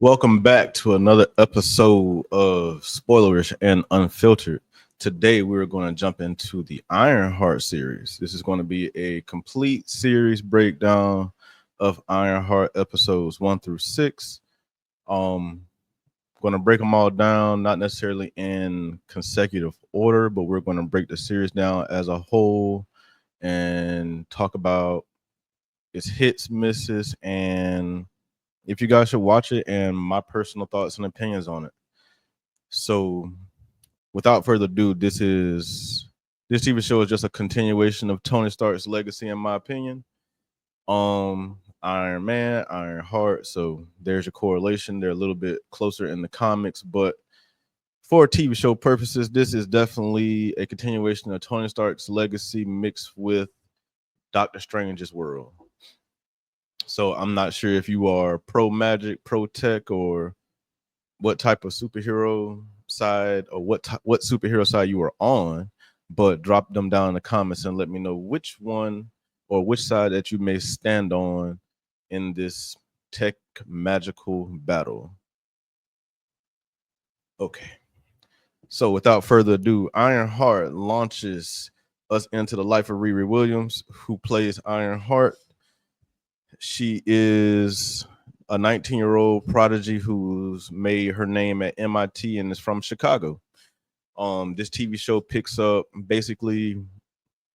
Welcome back to another episode of Spoilerish and Unfiltered. Today, we're going to jump into the Ironheart series. This is going to be a complete series breakdown of Ironheart episodes 1 through 6. Um, Going to break them all down, not necessarily in consecutive order, but we're going to break the series down as a whole and talk about its hits, misses, and if you guys should watch it and my personal thoughts and opinions on it. So, without further ado, this TV show is just a continuation of Tony Stark's legacy, in my opinion. Iron Man, Iron Heart. So there's your correlation. They're a little bit closer in the comics, but for TV show purposes, this is definitely a continuation of Tony Stark's legacy mixed with Doctor Strange's world. So I'm not sure if you are pro magic, pro tech, or what type of superhero side or what superhero side you are on, but drop them down in the comments and let me know which one or which side that you may stand on in this tech magical battle. Okay. So without further ado, Ironheart launches us into the life of Riri Williams, who plays Ironheart. She is a 19-year-old prodigy who's made her name at MIT and is from Chicago. This TV show picks up basically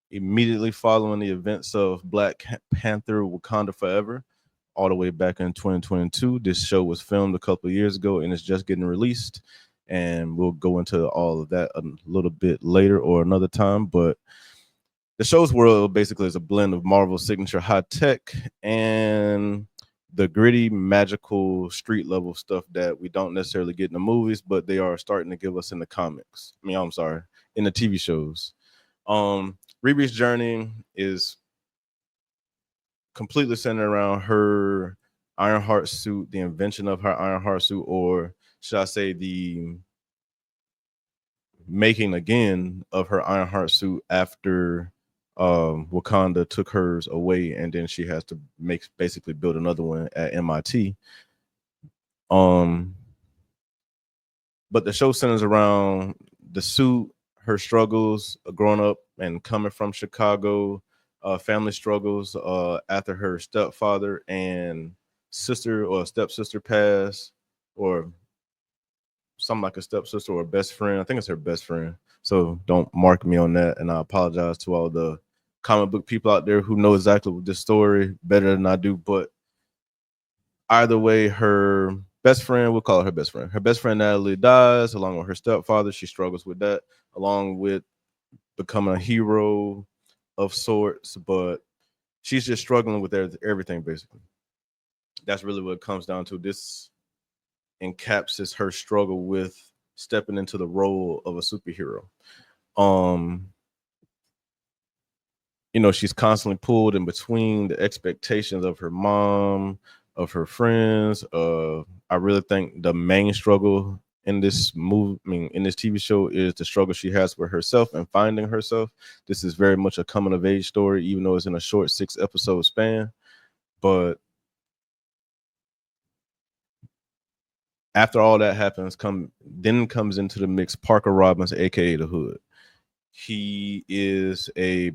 immediately following the events of Black Panther Wakanda Forever, all the way back in 2022. This show was filmed a couple of years ago and it's just getting released. And we'll go into all of that a little bit later or another time. But the show's world basically is a blend of Marvel's signature high tech and the gritty, magical, street level stuff that we don't necessarily get in the movies, but they are starting to give us in the comics. I'm sorry, in the TV shows. Riri's journey is completely centered around her Ironheart suit, the invention of her Ironheart suit, or should I say the making again of her Ironheart suit after Wakanda took hers away, and then she has to basically build another one at MIT. But the show centers around the suit, her struggles growing up and coming from Chicago, family struggles after her stepfather and sister or stepsister passed, or something like a stepsister or a best friend. I think it's her best friend. So don't mark me on that. And I apologize to all the comic book people out there who know exactly what this story better than I do. But either way, her best friend, we'll call her best friend. Her best friend Natalie dies along with her stepfather. She struggles with that, along with becoming a hero of sorts. But she's just struggling with everything, basically. That's really what it comes down to. This encapsulates her struggle with stepping into the role of a superhero. Um, she's constantly pulled in between the expectations of her mom, of her friends. I really think the main struggle in this in this TV show is the struggle she has with herself and finding herself. This is very much a coming of age story, even though it's in a short 6-episode span. But after all that happens, comes into the mix Parker Robbins, aka the Hood. He is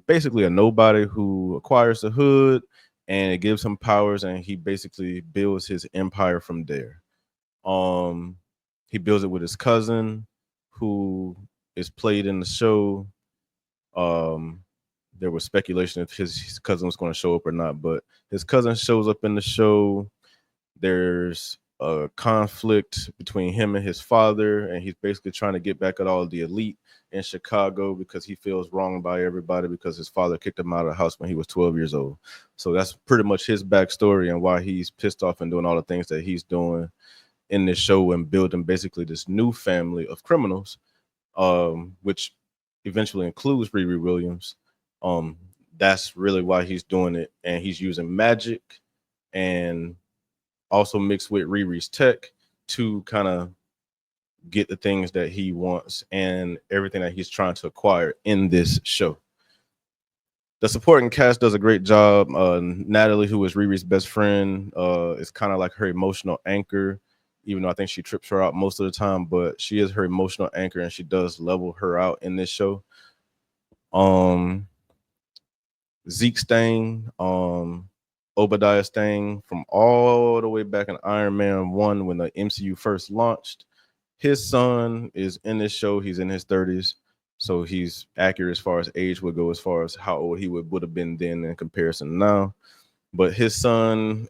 basically a nobody who acquires the Hood, and it gives him powers, and he basically builds his empire from there. He builds it with his cousin, who is played in the show. There was speculation if his cousin was going to show up or not, but his cousin shows up in the show. There's a conflict between him and his father, and he's basically trying to get back at all the elite in Chicago because he feels wronged by everybody because his father kicked him out of the house when he was 12 years old. So that's pretty much his backstory and why he's pissed off and doing all the things that he's doing in this show and building basically this new family of criminals, which eventually includes Riri Williams. That's really why he's doing it, and he's using magic and also mixed with Riri's tech to kind of get the things that he wants and everything that he's trying to acquire in this show. The supporting cast does a great job. Natalie, who is Riri's best friend, is kind of like her emotional anchor. even though I think she trips her out most of the time, but she is her emotional anchor and she does level her out in this show. Um, Zeke Stang, Obadiah Stang, from all the way back in Iron Man 1 when the MCU first launched. His son is in this show. He's in his 30s. So he's accurate as far as age would go, as far as how old he would have been then in comparison now. But his son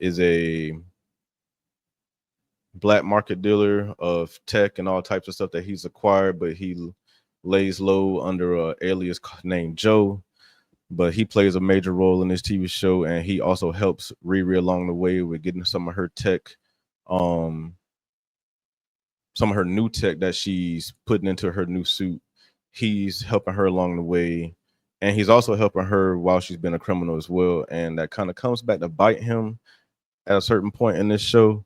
is a black market dealer of tech and all types of stuff that he's acquired, but he lays low under a alias named Joe. But he plays a major role in this TV show, and he also helps Riri along the way with getting some of her tech, um, some of her new tech that she's putting into her new suit. He's helping her along the way, and he's also helping her while she's been a criminal as well. And that kind of comes back to bite him at a certain point in this show,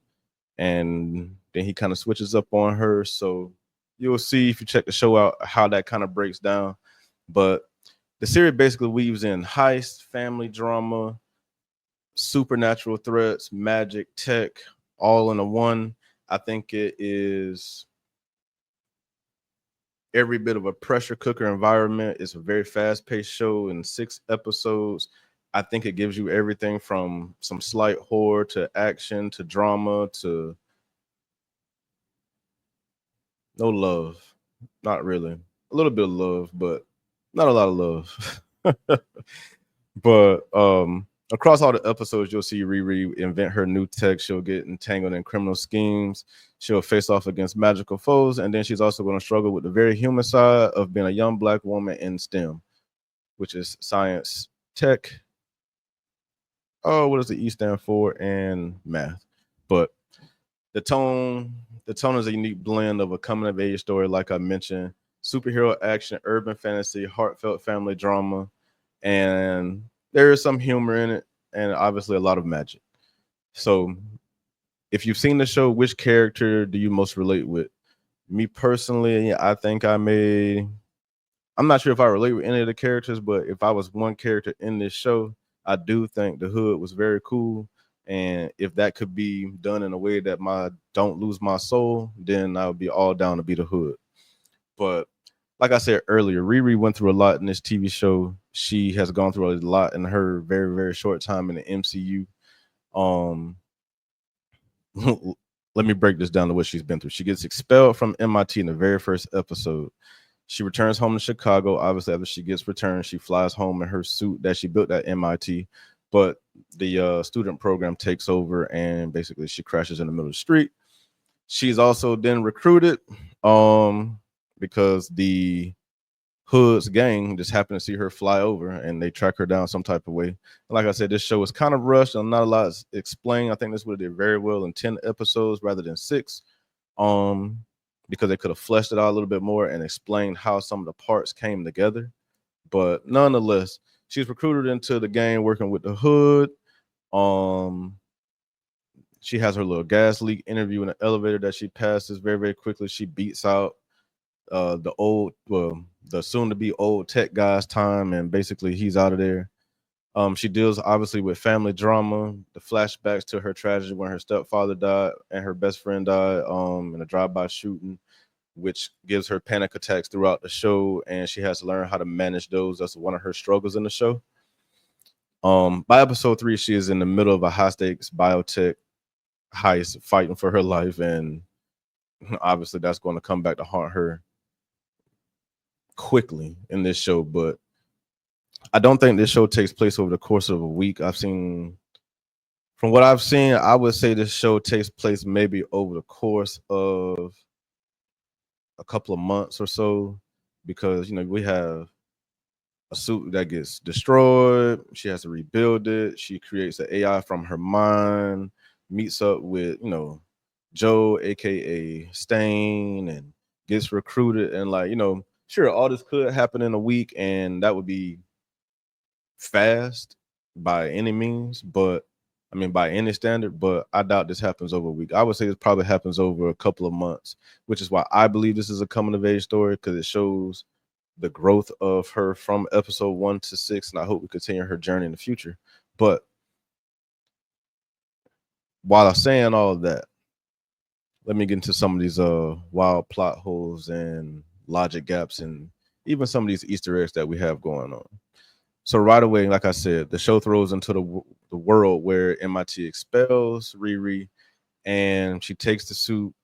and then he kind of switches up on her. So you'll see if you check the show out how that kind of breaks down. But the series basically weaves in heist, family drama, supernatural threats, magic, tech, all in a one. I think it is every bit of a pressure cooker environment. It's a very fast-paced show in 6 episodes. I think it gives you everything from some slight horror to action to drama to no love. Not really. A little bit of love, but not a lot of love. But across all the episodes, you'll see Riri invent her new tech. She'll get entangled in criminal schemes. She'll face off against magical foes, and then she's also going to struggle with the very human side of being a young black woman in STEM, which is science, tech. Oh, what does the E stand for? And math. But the tone, the tone is a unique blend of a coming of age story, like I mentioned, superhero action, urban fantasy, heartfelt family drama, and there is some humor in it, and obviously a lot of magic. So, if you've seen the show, which character do you most relate with? Me personally, I think I may. I'm not sure if I relate with any of the characters, but if I was one character in this show, I do think the hood was very cool. And if that could be done in a way that my don't lose my soul, then I would be all down to be the hood. But like I said earlier, Riri went through a lot in this TV show. She has gone through a lot in her very, very short time in the MCU. Um, let me break this down to what she's been through. She gets expelled from MIT in the very first episode. She returns home to Chicago. Obviously, after she gets returned, she flies home in her suit that she built at MIT. But the student program takes over, and basically she crashes in the middle of the street. She's also then recruited because the Hood's gang just happened to see her fly over, and they track her down some type of way. And like I said, this show is kind of rushed and not a lot is explained. I think this would have did very well in 10 episodes rather than 6. Um, because they could have fleshed it out a little bit more and explained how some of the parts came together. But nonetheless, she's recruited into the gang working with the Hood. Um, she has her little gas leak interview in the elevator that she passes very, very quickly. She beats out the soon to be old tech guy's time, and basically he's out of there. She deals obviously with family drama, the flashbacks to her tragedy when her stepfather died and her best friend died in a drive-by shooting, which gives her panic attacks throughout the show, and she has to learn how to manage those. That's one of her struggles in the show. By episode 3, she is in the middle of a high-stakes biotech heist, fighting for her life, and obviously that's going to come back to haunt her quickly in this show. But I don't think this show takes place over the course of a week. From what I've seen, I would say this show takes place maybe over the course of a couple of months or so, because we have a suit that gets destroyed. She has to rebuild it. She creates an AI from her mind, meets up with Joe, aka Stain, and gets recruited. And sure, all this could happen in a week, and that would be fast by any means, but I mean by any standard, but I doubt this happens over a week. I would say this probably happens over a couple of months, which is why I believe this is a coming of age story, because it shows the growth of her from episode 1 to 6, and I hope we continue her journey in the future. But while I'm saying all of that, let me get into some of these wild plot holes and logic gaps and even some of these Easter eggs that we have going on. So right away, like I said, the show throws into the world where MIT expels Riri, and she takes the suit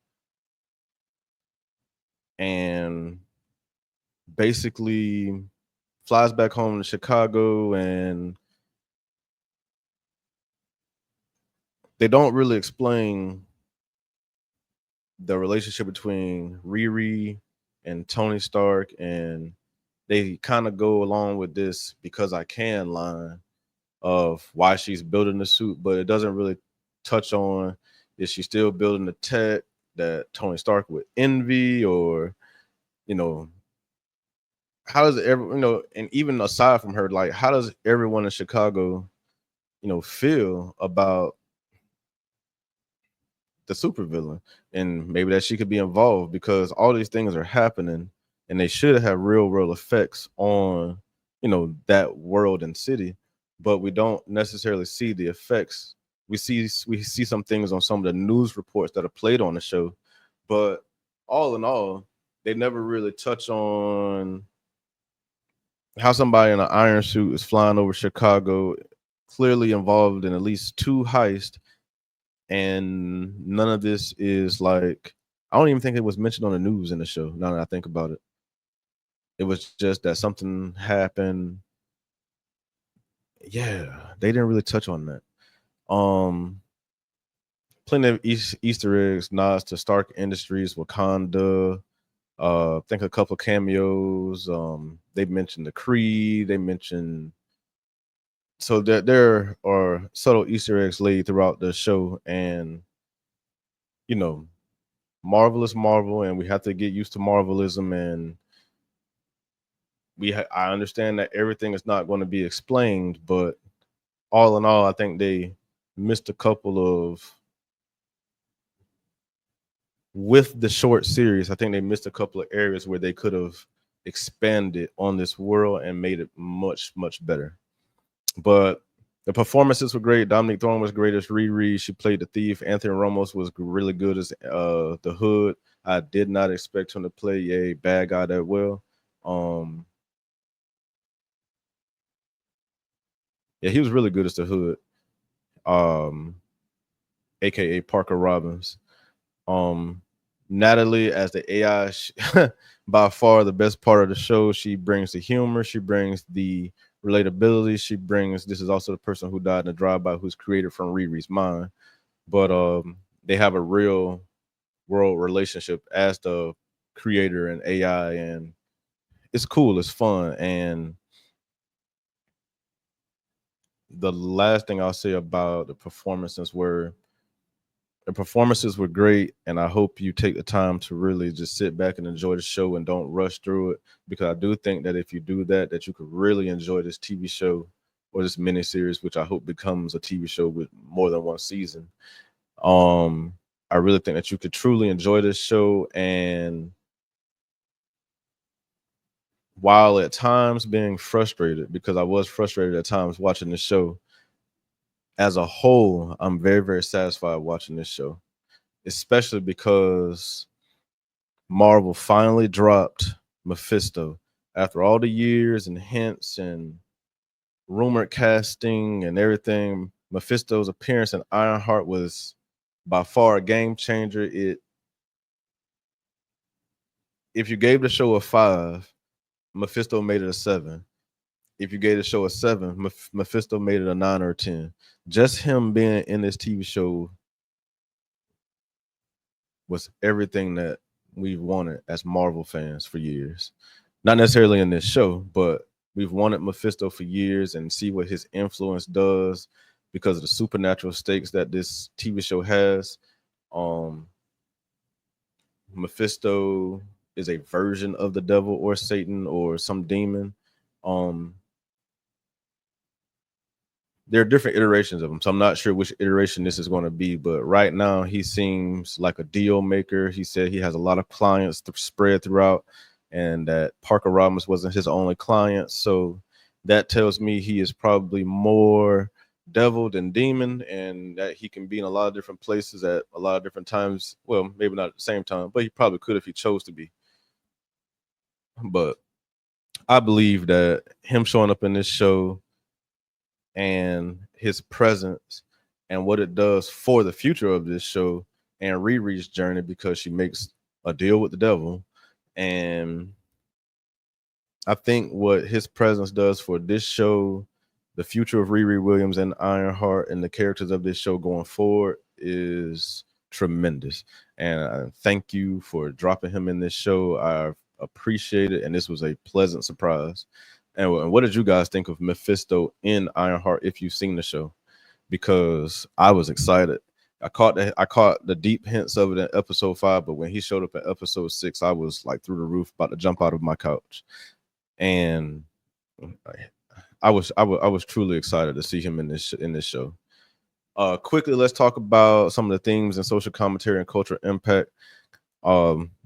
and basically flies back home to Chicago, and they don't really explain the relationship between Riri and Tony Stark, and they kind of go along with this because I can line of why she's building the suit, but it doesn't really touch on is she still building the tech that Tony Stark would envy, or you know, how does and even aside from her, like how does everyone in Chicago, feel about the supervillain, and maybe that she could be involved because all these things are happening and they should have real world effects on that world and city, but we don't necessarily see the effects. We see some things on some of the news reports that are played on the show, but all in all, they never really touch on how somebody in an iron suit is flying over Chicago, clearly involved in at least two heists, and none of this is like, I don't even think it was mentioned on the news in the show. Now that I think about it, it was just that something happened. Yeah, they didn't really touch on that. Um, Plenty of Easter eggs, nods to Stark Industries, Wakanda. I think a couple cameos. They mentioned the Creed. They mentioned, so there are subtle Easter eggs laid throughout the show, and you know Marvel is Marvel, and we have to get used to Marvelism. And I understand that everything is not going to be explained, but all in all, I think they missed a couple of with the short series. I think they missed a couple of areas where they could have expanded on this world and made it much much better. But the performances were great. Dominic Thorne was great as Riri. She played the thief. Anthony Ramos was really good as the Hood. I did not expect him to play a bad guy that well. Um, yeah, he was really good as the Hood, um, aka Parker Robbins. Um, Natalie as the AI, by far the best part of the show. She brings the humor. She brings the relatability. She brings. This is also the person who died in a drive-by, who's created from Riri's mind. But they have a real world relationship as the creator and AI, and it's cool. It's fun. And the last thing I'll say about the performances were great, and I hope you take the time to really just sit back and enjoy the show and don't rush through it, because I do think that if you do that, that you could really enjoy this TV show or this miniseries, which I hope becomes a TV show with more than one season. Um, I really think that you could truly enjoy this show, and while at times being frustrated, because I was frustrated at times watching the show, as a whole, I'm very, very satisfied watching this show, especially because Marvel finally dropped Mephisto after all the years and hints and rumored casting and everything. Mephisto's appearance in Ironheart was by far a game changer. If you gave the show a 5, Mephisto made it a 7. If you gave the show a 7, Mephisto made it a 9 or a 10. Just him being in this TV show was everything that we've wanted as Marvel fans for years. Not necessarily in this show, but we've wanted Mephisto for years, and see what his influence does because of the supernatural stakes that this TV show has. Um, Mephisto is a version of the devil or Satan or some demon. Um, there are different iterations of him, so I'm not sure which iteration this is going to be. But right now, he seems like a deal maker. He said he has a lot of clients to spread throughout, and that Parker Robbins wasn't his only client. So that tells me he is probably more devil than demon, and that he can be in a lot of different places at a lot of different times. Well, maybe not at the same time, but he probably could if he chose to be. But I believe that him showing up in this show and his presence and what it does for the future of this show and Riri's journey, because she makes a deal with the devil. And I think what his presence does for this show, the future of Riri Williams and Ironheart and the characters of this show going forward is tremendous. And thank you for dropping him in this show. I appreciate it. And this was a pleasant surprise. And what did you guys think of Mephisto in Ironheart if you've seen the show? Because I was excited. I caught the deep hints of it in episode 5, but when he showed up in episode 6, I was like through the roof, about to jump out of my couch. And I was truly excited to see him in this show. Quickly, let's talk about some of the themes and social commentary and cultural impact.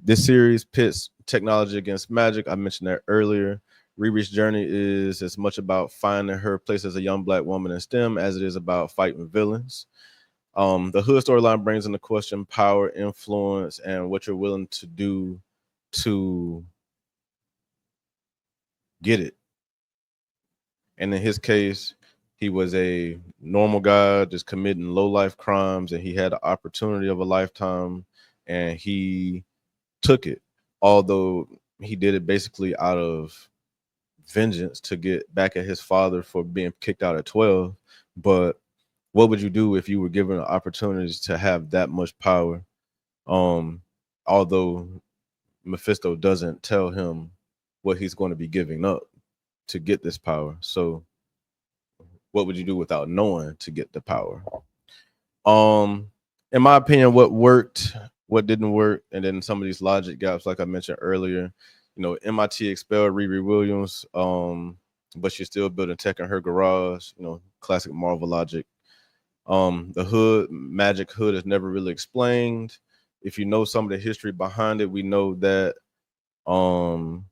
This series pits technology against magic. I mentioned that earlier. Riri's journey is as much about finding her place as a young black woman in STEM as it is about fighting villains. The hood storyline brings into question power, influence, and what you're willing to do to get it. And in his case, he was a normal guy just committing low life crimes, and he had the opportunity of a lifetime, and he took it. Although he did it basically out of vengeance to get back at his father for being kicked out at 12. But what would you do if you were given opportunities to have that much power? Um, Although Mephisto doesn't tell him what he's going to be giving up to get this power. So what would you do without knowing to get the power? Um, in my opinion, what worked, what didn't work, and then some of these logic gaps, like I mentioned earlier. MIT expelled Riri Williams, but she's still building tech in her garage. Classic Marvel logic. The hood magic hood is never really explained. If you know some of the history behind it, we know that um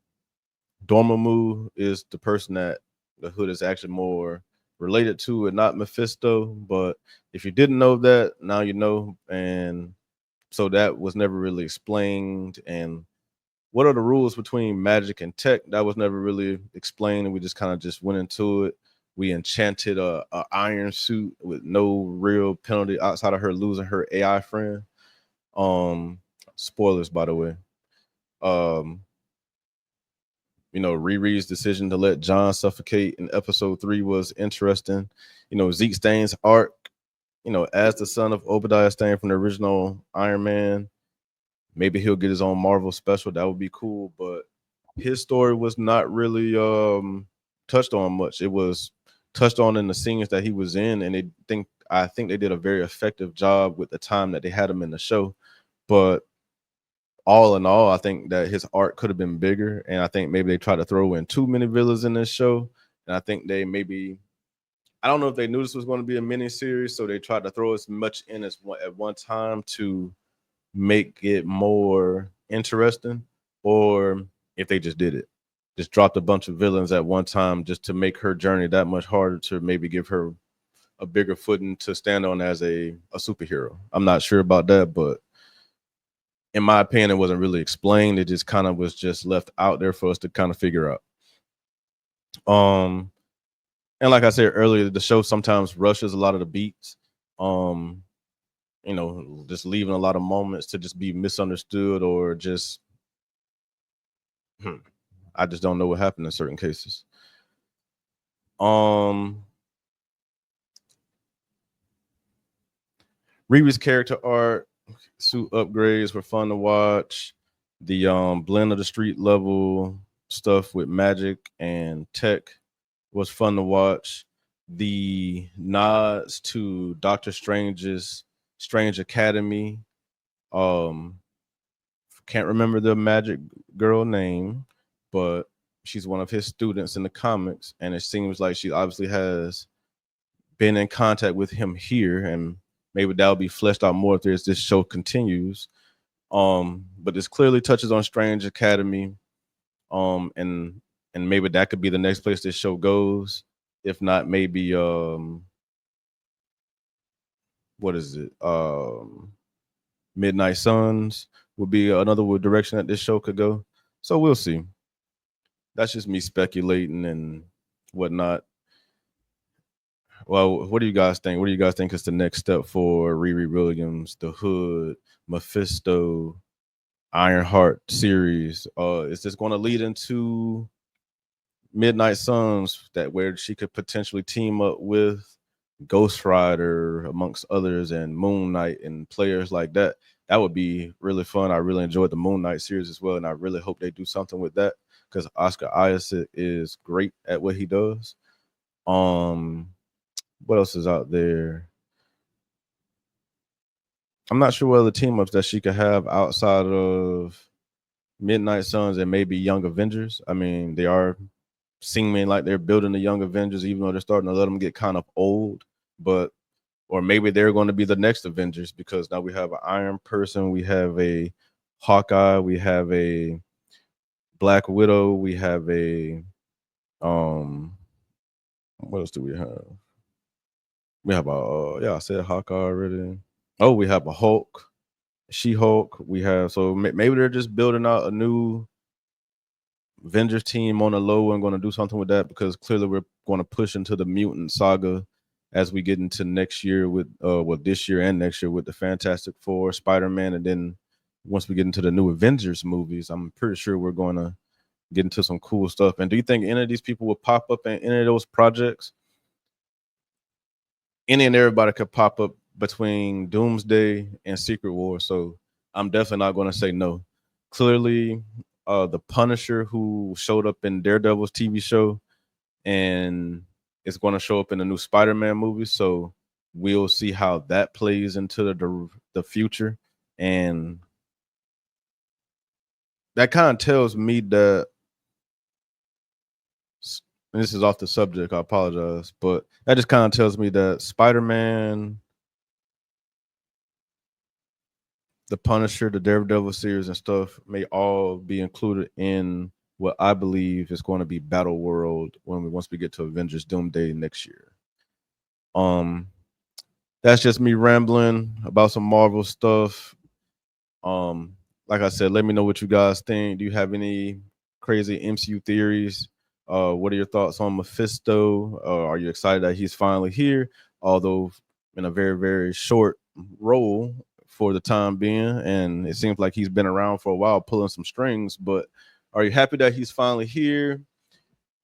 Dormammu is the person that the hood is actually more related to, and not Mephisto. But if you didn't know that, now you know. And so that was never really explained. And what are the rules between magic and tech? That was never really explained, and we just kind of just went into it. We enchanted a iron suit with no real penalty outside of her losing her AI friend. Um, Spoilers, by the way. Um, Riri's decision to let John suffocate in episode 3 was interesting. Zeke Stane's arc, as the son of Obadiah Stane from the original Iron Man, maybe he'll get his own Marvel special. That would be cool. But his story was not really touched on much. It was touched on in the scenes that he was in, and I think they did a very effective job with the time that they had him in the show. But all in all, I think that his arc could have been bigger, and I think maybe they tried to throw in too many villains in this show. And I think I don't know if they knew this was going to be a mini series, so they tried to throw as much in at one time to make it more interesting, or if they just did it, just dropped a bunch of villains at one time just to make her journey that much harder, to maybe give her a bigger footing to stand on as a superhero. I'm not sure about that, but in my opinion, it wasn't really explained. It just kind of was just left out there for us to kind of figure out. And like I said earlier, the show sometimes rushes a lot of the beats. Um, just leaving a lot of moments to just be misunderstood, or just I just don't know what happened in certain cases. Riri's character art, suit upgrades were fun to watch. The blend of the street level stuff with magic and tech was fun to watch. The nods to Doctor Strange's Strange Academy. Um, can't remember the magic girl name, but she's one of his students in the comics, and it seems like she obviously has been in contact with him here, and maybe that'll be fleshed out more if this show continues. But this clearly touches on Strange Academy, and maybe that could be the next place this show goes. If not, maybe what is it? Midnight Suns would be another direction that this show could go. So we'll see. That's just me speculating and whatnot. Well, what do you guys think? What do you guys think is the next step for Riri Williams, The Hood, Mephisto, Ironheart series? Is this going to lead into Midnight Suns, that where she could potentially team up with Ghost Rider amongst others and Moon Knight and players like that? That would be really fun. I really enjoyed the Moon Knight series as well, and I really hope they do something with that because Oscar Isaac is great at what he does. What else is out there? I'm not sure what other team ups that she could have outside of Midnight Suns and maybe Young Avengers. I mean, they are seeming like they're building the Young Avengers, even though they're starting to let them get kind of old. But or maybe they're going to be the next Avengers because now we have an Iron Person, we have a Hawkeye, we have a Black Widow, we have a what else do we have? We have a yeah, I said Hawkeye already. Oh, we have a Hulk, She-Hulk. We have so maybe they're just building out a new Avengers team on the low and going to do something with that because clearly we're going to push into the mutant saga as we get into next year with this year and next year with the Fantastic Four, Spider-Man, and then once we get into the new Avengers movies, I'm pretty sure we're going to get into some cool stuff. And do you think any of these people will pop up in any of those projects? Any and everybody could pop up between Doomsday and Secret War, so I'm definitely not going to say no. Clearly, the Punisher, who showed up in Daredevil's TV show, and is going to show up in the new Spider-Man movie. So we'll see how that plays into the future, and that kind of tells me that. And this is off the subject. I apologize, but that just kind of tells me that Spider-Man, the Punisher, the Daredevil series, and stuff may all be included in what I believe is going to be Battle World once we get to Avengers Doomsday next year. That's just me rambling about some Marvel stuff. Like I said, let me know what you guys think. Do you have any crazy MCU theories? What are your thoughts on Mephisto? Are you excited that he's finally here? Although in a very, very short role for the time being, and it seems like he's been around for a while pulling some strings, but are you happy that he's finally here?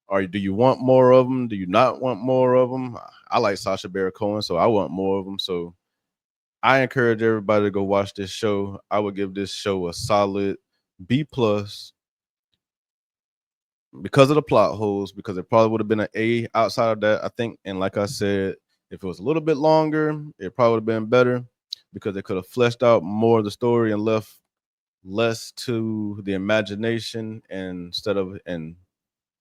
Or do you want more of them? Do you not want more of them? I like Sacha Baron Cohen, so I want more of them. So I encourage everybody to go watch this show. I would give this show a solid B plus because of the plot holes, because it probably would have been an A outside of that, I think. And like I said, if it was a little bit longer, it probably would have been better because they could have fleshed out more of the story and left less to the imagination instead of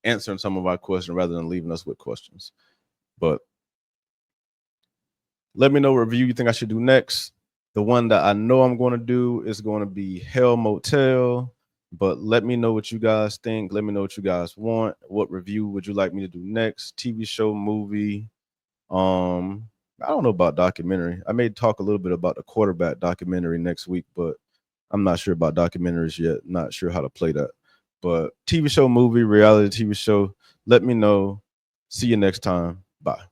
answering some of our questions rather than leaving us with questions. But let me know what review you think I should do next. The one that I know I'm going to do is going to be Hell Motel. But let me know what you guys think. Let me know what you guys want. What review would you like me to do next? TV show, movie. I don't know about documentary. I may talk a little bit about the quarterback documentary next week, but I'm not sure about documentaries yet. Not sure how to play that. But TV show, movie, reality TV show. Let me know. See you next time. Bye.